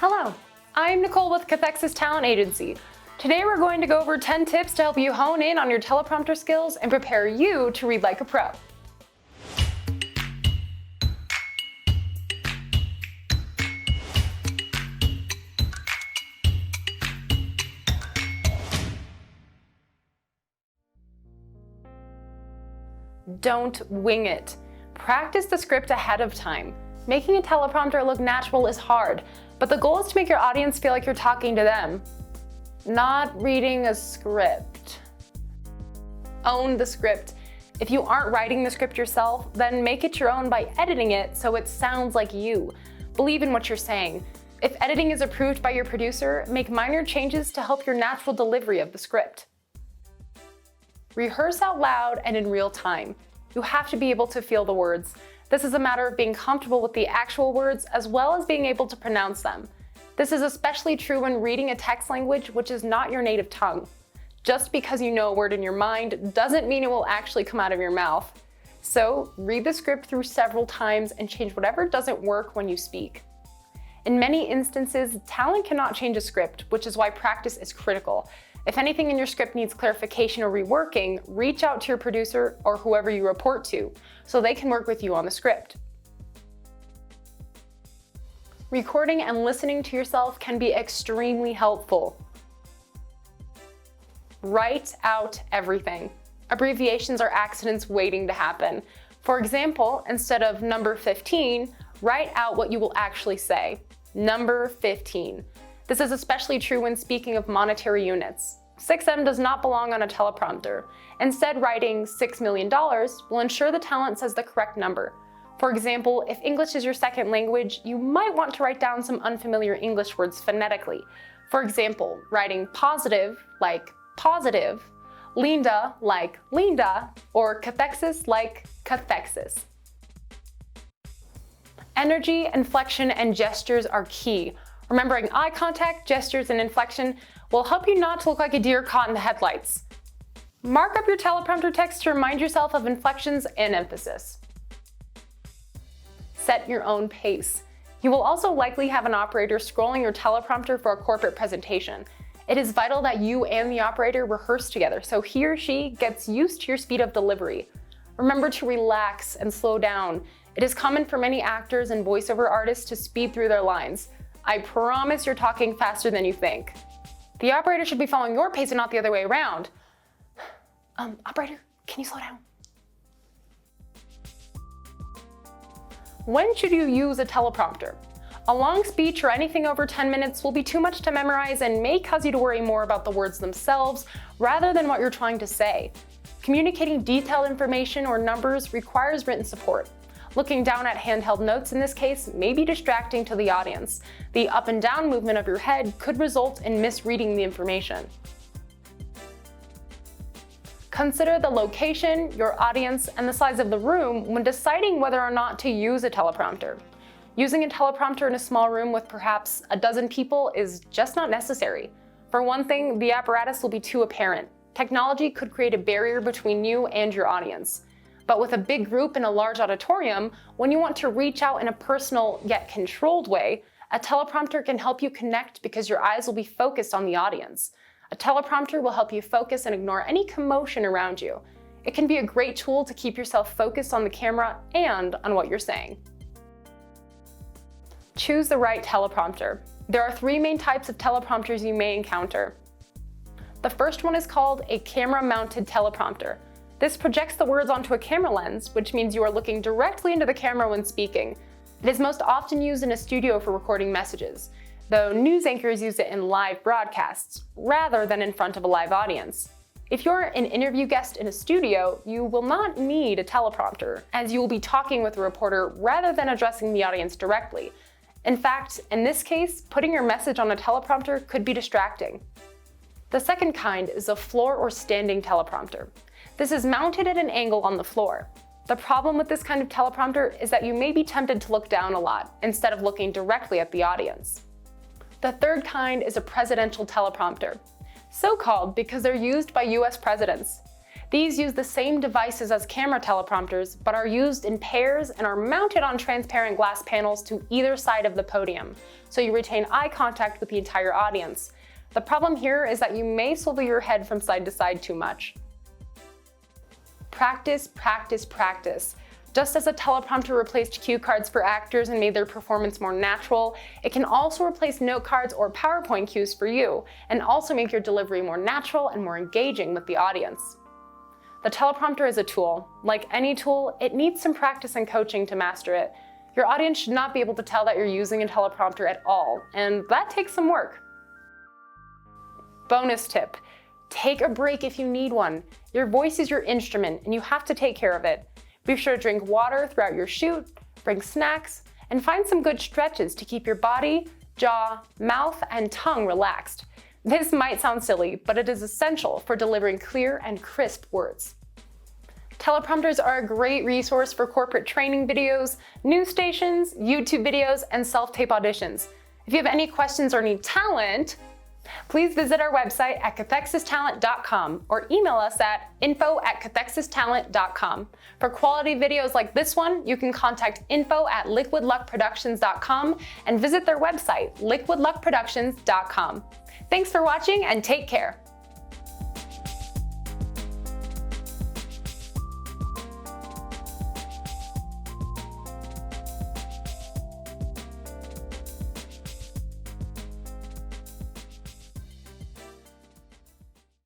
Hello, I'm Nicole with CatheXis Talent Agency. Today we're going to go over 10 tips to help you hone in on your teleprompter skills and prepare you to read like a pro. Don't wing it. Practice the script ahead of time. Making a teleprompter look natural is hard, but the goal is to make your audience feel like you're talking to them, not reading a script. Own the script. If you aren't writing the script yourself, then make it your own by editing it so it sounds like you. Believe in what you're saying. If editing is approved by your producer, make minor changes to help your natural delivery of the script. Rehearse out loud and in real time. You have to be able to feel the words. This is a matter of being comfortable with the actual words as well as being able to pronounce them. This is especially true when reading a text language which is not your native tongue. Just because you know a word in your mind doesn't mean it will actually come out of your mouth. So read the script through several times and change whatever doesn't work when you speak. In many instances, talent cannot change a script, which is why practice is critical. If anything in your script needs clarification or reworking, reach out to your producer or whoever you report to, so they can work with you on the script. Recording and listening to yourself can be extremely helpful. Write out everything. Abbreviations are accidents waiting to happen. For example, instead of number 15, write out what you will actually say. Number 15. This is especially true when speaking of monetary units. 6M does not belong on a teleprompter. Instead, writing $6 million will ensure the talent says the correct number. For example, if English is your second language, you might want to write down some unfamiliar English words phonetically. For example, writing positive like positive, Linda like Linda, or CatheXis like CatheXis. Energy, inflection, and gestures are key. Remembering eye contact, gestures, and inflection will help you not to look like a deer caught in the headlights. Mark up your teleprompter text to remind yourself of inflections and emphasis. Set your own pace. You will also likely have an operator scrolling your teleprompter for a corporate presentation. It is vital that you and the operator rehearse together so he or she gets used to your speed of delivery. Remember to relax and slow down. It is common for many actors and voiceover artists to speed through their lines. I promise you're talking faster than you think. The operator should be following your pace and not the other way around. Operator, can you slow down? When should you use a teleprompter? A long speech or anything over 10 minutes will be too much to memorize and may cause you to worry more about the words themselves rather than what you're trying to say. Communicating detailed information or numbers requires written support. Looking down at handheld notes in this case may be distracting to the audience. The up and down movement of your head could result in misreading the information. Consider the location, your audience, and the size of the room when deciding whether or not to use a teleprompter. Using a teleprompter in a small room with perhaps a dozen people is just not necessary. For one thing, the apparatus will be too apparent. Technology could create a barrier between you and your audience. But with a big group in a large auditorium, when you want to reach out in a personal yet controlled way, a teleprompter can help you connect because your eyes will be focused on the audience. A teleprompter will help you focus and ignore any commotion around you. It can be a great tool to keep yourself focused on the camera and on what you're saying. Choose the right teleprompter. There are 3 main types of teleprompters you may encounter. The first one is called a camera-mounted teleprompter. This projects the words onto a camera lens, which means you are looking directly into the camera when speaking. It is most often used in a studio for recording messages, though news anchors use it in live broadcasts, rather than in front of a live audience. If you're an interview guest in a studio, you will not need a teleprompter, as you will be talking with a reporter rather than addressing the audience directly. In fact, in this case, putting your message on a teleprompter could be distracting. The second kind is a floor or standing teleprompter. This is mounted at an angle on the floor. The problem with this kind of teleprompter is that you may be tempted to look down a lot instead of looking directly at the audience. The third kind is a presidential teleprompter, so called because they're used by US presidents. These use the same devices as camera teleprompters, but are used in pairs and are mounted on transparent glass panels to either side of the podium, so you retain eye contact with the entire audience. The problem here is that you may swivel your head from side to side too much. Practice, practice, practice. Just as a teleprompter replaced cue cards for actors and made their performance more natural, it can also replace note cards or PowerPoint cues for you, and also make your delivery more natural and more engaging with the audience. The teleprompter is a tool. Like any tool, it needs some practice and coaching to master it. Your audience should not be able to tell that you're using a teleprompter at all, and that takes some work. Bonus tip: take a break if you need one. Your voice is your instrument, and you have to take care of it. Be sure to drink water throughout your shoot, bring snacks, and find some good stretches to keep your body, jaw, mouth, and tongue relaxed. This might sound silly, but it is essential for delivering clear and crisp words. Teleprompters are a great resource for corporate training videos, news stations, YouTube videos, and self-tape auditions. If you have any questions or need talent, please visit our website at CatheXisTalent.com or email us at info@CatheXisTalent.com. For quality videos like this one, you can contact info@liquidluckproductions.com and visit their website, liquidluckproductions.com. Thanks for watching and take care.